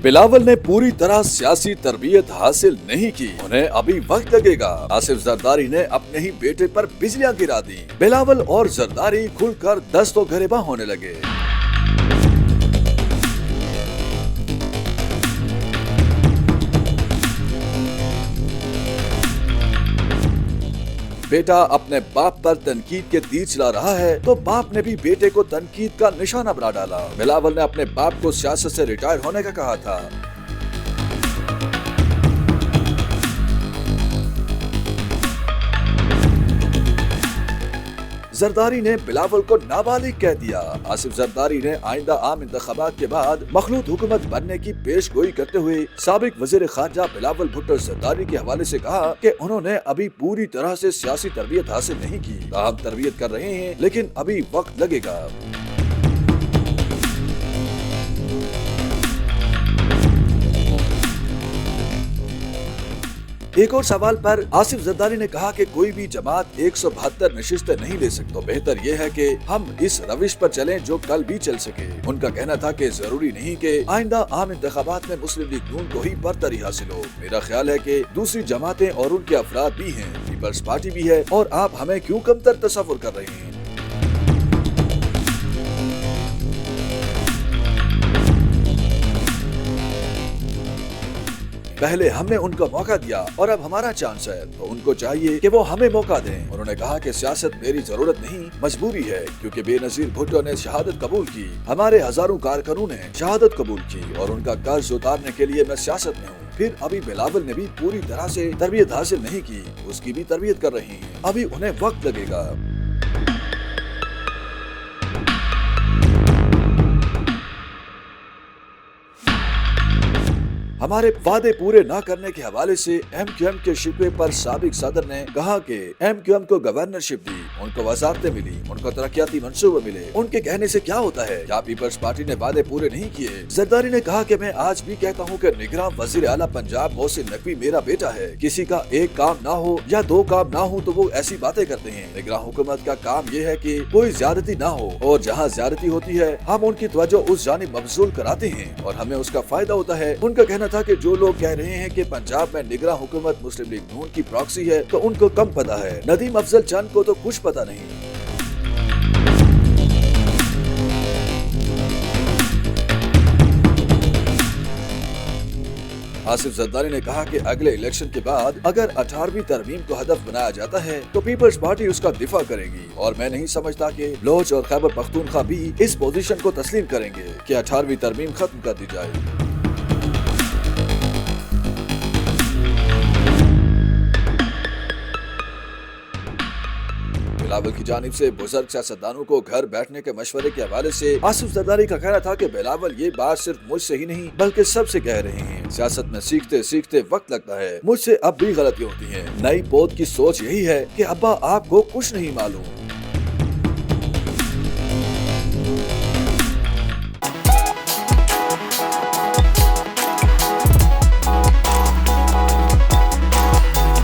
بلاول نے پوری طرح سیاسی تربیت حاصل نہیں کی، انہیں ابھی وقت لگے گا۔ آصف زرداری نے اپنے ہی بیٹے پر بجلیاں گرا دی۔ بلاول اور زرداری کھل کر دست و گریباں ہونے لگے۔ بیٹا اپنے باپ پر تنقید کے تیر چلا رہا ہے تو باپ نے بھی بیٹے کو تنقید کا نشانہ بنا ڈالا۔ بلاول نے اپنے باپ کو سیاست سے ریٹائر ہونے کا کہا تھا۔ زرداری نے بلاول کو نابالغ کہہ دیا۔ آصف زرداری نے آئندہ عام انتخابات کے بعد مخلوط حکومت بننے کی پیش گوئی کرتے ہوئے سابق وزیر خارجہ بلاول بھٹو زرداری کے حوالے سے کہا کہ انہوں نے ابھی پوری طرح سے سیاسی تربیت حاصل نہیں کی، تاہم تربیت کر رہے ہیں لیکن ابھی وقت لگے گا۔ ایک اور سوال پر آصف زرداری نے کہا کہ کوئی بھی جماعت 172 نشستیں نہیں لے سکتی، تو بہتر یہ ہے کہ ہم اس روش پر چلیں جو کل بھی چل سکے۔ ان کا کہنا تھا کہ ضروری نہیں کہ آئندہ عام انتخابات میں مسلم لیگ نون کو ہی برتری حاصل ہو۔ میرا خیال ہے کہ دوسری جماعتیں اور ان کے افراد بھی ہیں، پیپلز پارٹی بھی ہے، اور آپ ہمیں کیوں کمتر تصور کر رہے ہیں؟ پہلے ہم نے ان کو موقع دیا اور اب ہمارا چانس ہے، تو ان کو چاہیے کہ وہ ہمیں موقع دیں۔ انہوں نے کہا کہ سیاست میری ضرورت نہیں، مجبوری ہے، کیونکہ بے نظیر بھٹو نے شہادت قبول کی، ہمارے ہزاروں کارکنوں نے شہادت قبول کی، اور ان کا قرض اتارنے کے لیے میں سیاست میں ہوں۔ پھر ابھی بلاول نے بھی پوری طرح سے تربیت حاصل نہیں کی، اس کی بھی تربیت کر رہے ہیں، ابھی انہیں وقت لگے گا۔ ہمارے وعدے پورے نہ کرنے کے حوالے سے ایم کیو ایم کے شکوے پر سابق صدر نے کہا کہ ایم کیو ایم کو گورنرشپ دی، ان کو وزارتیں ملی، ان کو ترقیاتی منصوبے ملے، ان کے کہنے سے کیا ہوتا ہے؟ کیا پیپلز پارٹی نے وعدے پورے نہیں کیے؟ زرداری نے کہا کہ میں آج بھی کہتا ہوں کہ نگراں وزیر اعلیٰ پنجاب محسن نقوی میرا بیٹا ہے۔ کسی کا ایک کام نہ ہو یا دو کام نہ ہو تو وہ ایسی باتیں کرتے ہیں۔ نگراں حکومت کا کام یہ ہے کہ کوئی زیادتی نہ ہو، اور جہاں زیادتی ہوتی ہے ہم ان کی توجہ اس جانب مبذول کراتے ہیں اور ہمیں اس کا فائدہ ہوتا ہے۔ ان کا کہنا تھا کہ جو لوگ کہہ رہے ہیں کہ پنجاب میں نگراں حکومت مسلم لیگ نون کی پراکسی ہے تو ان کو کم پتہ ہے، ندیم افضل چند کو تو کچھ پتہ نہیں۔ آصف زرداری نے کہا کہ اگلے الیکشن کے بعد اگر 18ویں ترمیم کو ہدف بنایا جاتا ہے تو پیپلز پارٹی اس کا دفاع کرے گی، اور میں نہیں سمجھتا کہ بلوچ اور خیبر پختونخوا بھی اس پوزیشن کو تسلیم کریں گے کہ 18ویں ترمیم ختم کر دی جائے۔ بلاول کی جانب سے بزرگ سیاستدانوں کو گھر بیٹھنے کے مشورے کے حوالے سے آصف زرداری کا کہنا تھا کہ بلاول یہ بات صرف مجھ سے ہی نہیں بلکہ سب سے کہہ رہے ہیں۔ سیاست میں سیکھتے سیکھتے وقت لگتا ہے، مجھ سے اب بھی غلطی ہوتی ہیں۔ نئی پود کی سوچ یہی ہے کہ ابا آپ کو کچھ نہیں معلوم۔